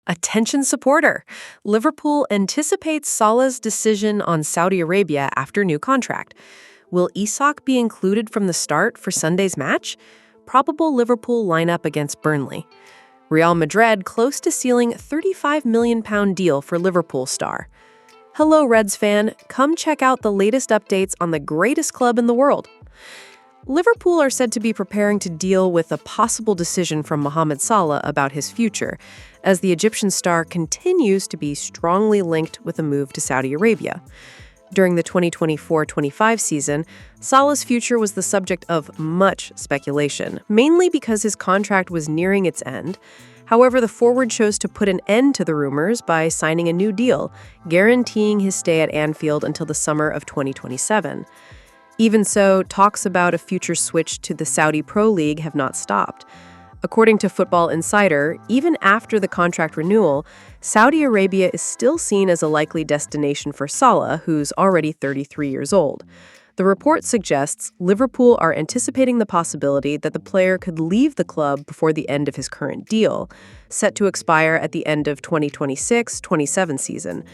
Attention supporter! Liverpool anticipates Salah's decision on Saudi Arabia after new contract. Will Isak be included from the start for Sunday's match? Probable Liverpool lineup against Burnley. Real Madrid close to sealing £35 million deal for Liverpool star. Hello, Reds fan. Come check out the latest updates on the greatest club in the world. Liverpool are said to be preparing to deal with a possible decision from Mohamed Salah about his future, as the Egyptian star continues to be strongly linked with a move to Saudi Arabia. During the 2024-25 season, Salah's future was the subject of much speculation, mainly because his contract was nearing its end. However, the forward chose to put an end to the rumors by signing a new deal, guaranteeing his stay at Anfield until the summer of 2027. Even so, talks about a future switch to the Saudi Pro League have not stopped. According to Football Insider, even after the contract renewal, Saudi Arabia is still seen as a likely destination for Salah, who's already 33 years old. The report suggests Liverpool are anticipating the possibility that the player could leave the club before the end of his current deal, set to expire at the end of 2026-27 season.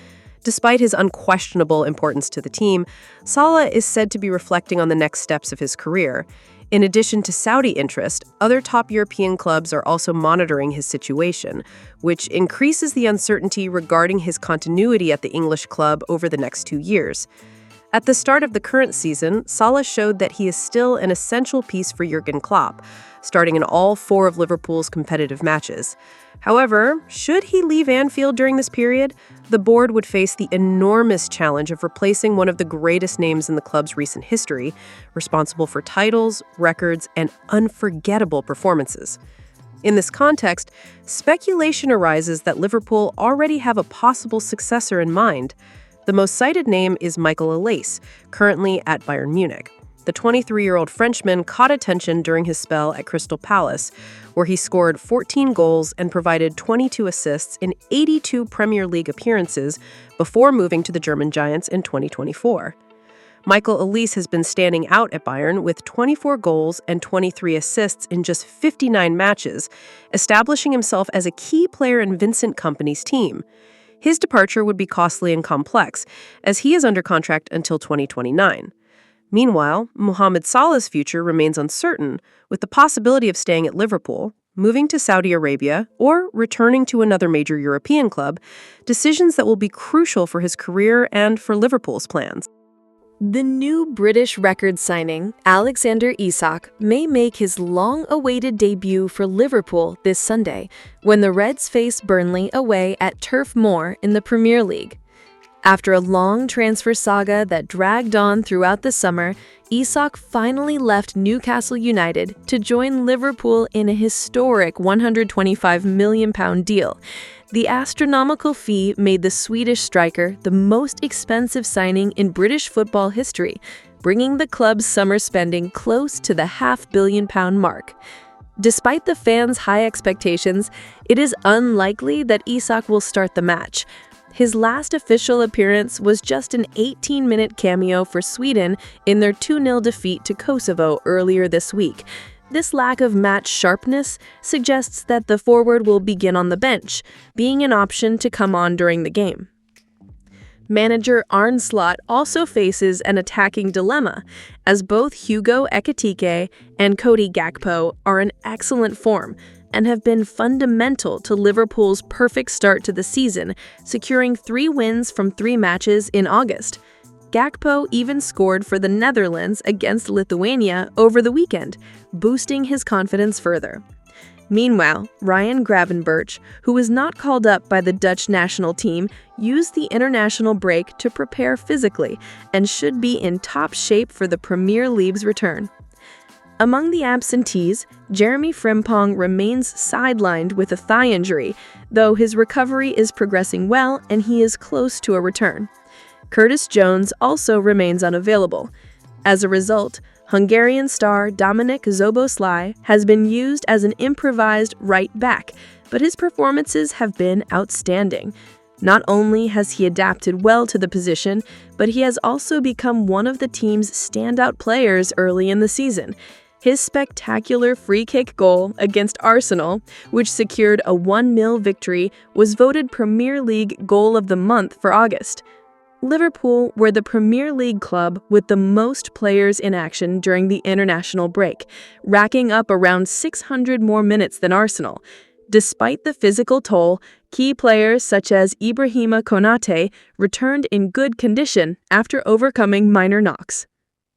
Despite his unquestionable importance to the team, Salah is said to be reflecting on the next steps of his career. In addition to Saudi interest, other top European clubs are also monitoring his situation, which increases the uncertainty regarding his continuity at the English club over the next 2 years. At the start of the current season, Salah showed that he is still an essential piece for Jurgen Klopp, starting in all 4 of Liverpool's competitive matches. However, should he leave Anfield during this period, the board would face the enormous challenge of replacing one of the greatest names in the club's recent history, responsible for titles, records, and unforgettable performances. In this context, speculation arises that Liverpool already have a possible successor in mind. The most cited name is Michael Olise, currently at Bayern Munich. The 23-year-old Frenchman caught attention during his spell at Crystal Palace, where he scored 14 goals and provided 22 assists in 82 Premier League appearances before moving to the German Giants in 2024. Michael Olise has been standing out at Bayern with 24 goals and 23 assists in just 59 matches, establishing himself as a key player in Vincent Kompany's team. His departure would be costly and complex, as he is under contract until 2029. Meanwhile, Mohamed Salah's future remains uncertain, with the possibility of staying at Liverpool, moving to Saudi Arabia, or returning to another major European club, decisions that will be crucial for his career and for Liverpool's plans. The new British record signing, Alexander Isak, may make his long-awaited debut for Liverpool this Sunday, when the Reds face Burnley away at Turf Moor in the Premier League. After a long transfer saga that dragged on throughout the summer, Isak finally left Newcastle United to join Liverpool in a historic £125 million deal. The astronomical fee made the Swedish striker the most expensive signing in British football history, bringing the club's summer spending close to the £500 million mark. Despite the fans' high expectations, it is unlikely that Isak will start the match. His last official appearance was just an 18-minute cameo for Sweden in their 2-0 defeat to Kosovo earlier this week. This lack of match sharpness suggests that the forward will begin on the bench, being an option to come on during the game. Manager Arne Slot also faces an attacking dilemma, as both Hugo Ekitike and Cody Gakpo are in excellent form and have been fundamental to Liverpool's perfect start to the season, securing 3 wins from 3 matches in August. Gakpo even scored for the Netherlands against Lithuania over the weekend, boosting his confidence further. Meanwhile, Ryan Gravenberch, who was not called up by the Dutch national team, used the international break to prepare physically and should be in top shape for the Premier League's return. Among the absentees, Jeremy Frimpong remains sidelined with a thigh injury, though his recovery is progressing well and he is close to a return. Curtis Jones also remains unavailable. As a result, Hungarian star Dominik Szoboszlai has been used as an improvised right back, but his performances have been outstanding. Not only has he adapted well to the position, but he has also become one of the team's standout players early in the season. His spectacular free-kick goal against Arsenal, which secured a 1-0 victory, was voted Premier League Goal of the Month for August. Liverpool were the Premier League club with the most players in action during the international break, racking up around 600 more minutes than Arsenal. Despite the physical toll, key players such as Ibrahima Konate returned in good condition after overcoming minor knocks.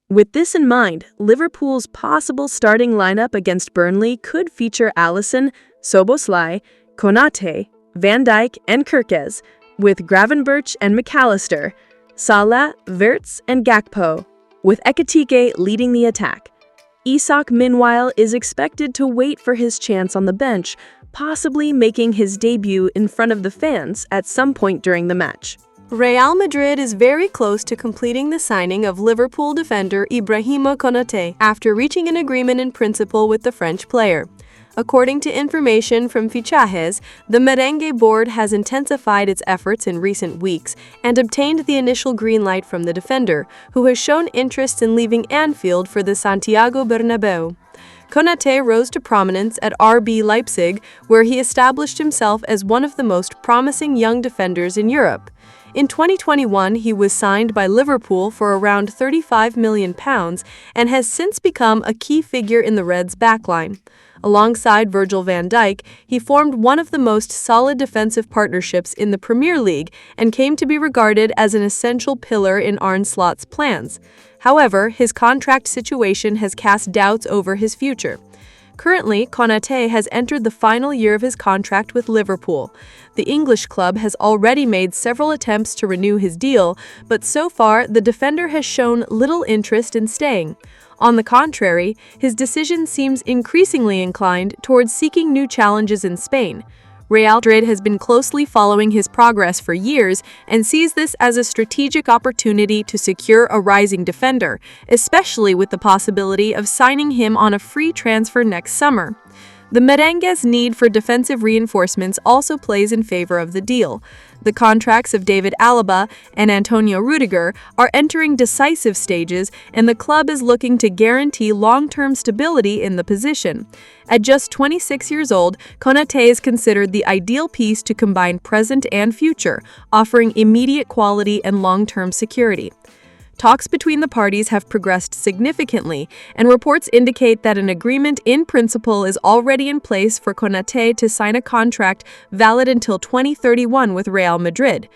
With this in mind, Liverpool's possible starting lineup against Burnley could feature Alisson, Szoboszlai, Konate, Van Dijk, and Kerkez, with Gravenberch and McAllister, Salah, Wirtz, and Gakpo, with Ekitike leading the attack. Isak, meanwhile, is expected to wait for his chance on the bench, possibly making his debut in front of the fans at some point during the match. Real Madrid is very close to completing the signing of Liverpool defender Ibrahima Konate after reaching an agreement in principle with the French player. According to information from Fichajes, the Merengue board has intensified its efforts in recent weeks and obtained the initial green light from the defender, who has shown interest in leaving Anfield for the Santiago Bernabeu. Konate rose to prominence at RB Leipzig, where he established himself as one of the most promising young defenders in Europe. In 2021, he was signed by Liverpool for around £35 million and has since become a key figure in the Reds' backline. Alongside Virgil van Dijk, he formed one of the most solid defensive partnerships in the Premier League and came to be regarded as an essential pillar in Arne Slot's plans. However, his contract situation has cast doubts over his future. Currently, Konate has entered the final year of his contract with Liverpool. The English club has already made several attempts to renew his deal, but so far the defender has shown little interest in staying. On the contrary, his decision seems increasingly inclined towards seeking new challenges in Spain. Real Madrid has been closely following his progress for years and sees this as a strategic opportunity to secure a rising defender, especially with the possibility of signing him on a free transfer next summer. The Merengues' need for defensive reinforcements also plays in favor of the deal. The contracts of David Alaba and Antonio Rudiger are entering decisive stages, and the club is looking to guarantee long-term stability in the position. At just 26 years old, Konate is considered the ideal piece to combine present and future, offering immediate quality and long-term security. Talks between the parties have progressed significantly, and reports indicate that an agreement in principle is already in place for Konate to sign a contract valid until 2031 with Real Madrid.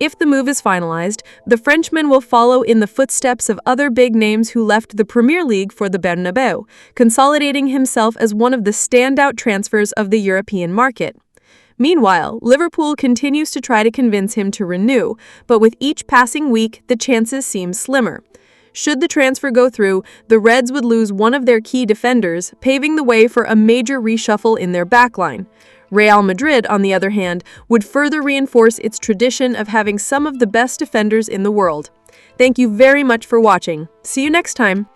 If the move is finalized, the Frenchman will follow in the footsteps of other big names who left the Premier League for the Bernabeu, consolidating himself as one of the standout transfers of the European market. Meanwhile, Liverpool continues to try to convince him to renew, but with each passing week, the chances seem slimmer. Should the transfer go through, the Reds would lose one of their key defenders, paving the way for a major reshuffle in their backline. Real Madrid, on the other hand, would further reinforce its tradition of having some of the best defenders in the world. Thank you very much for watching. See you next time.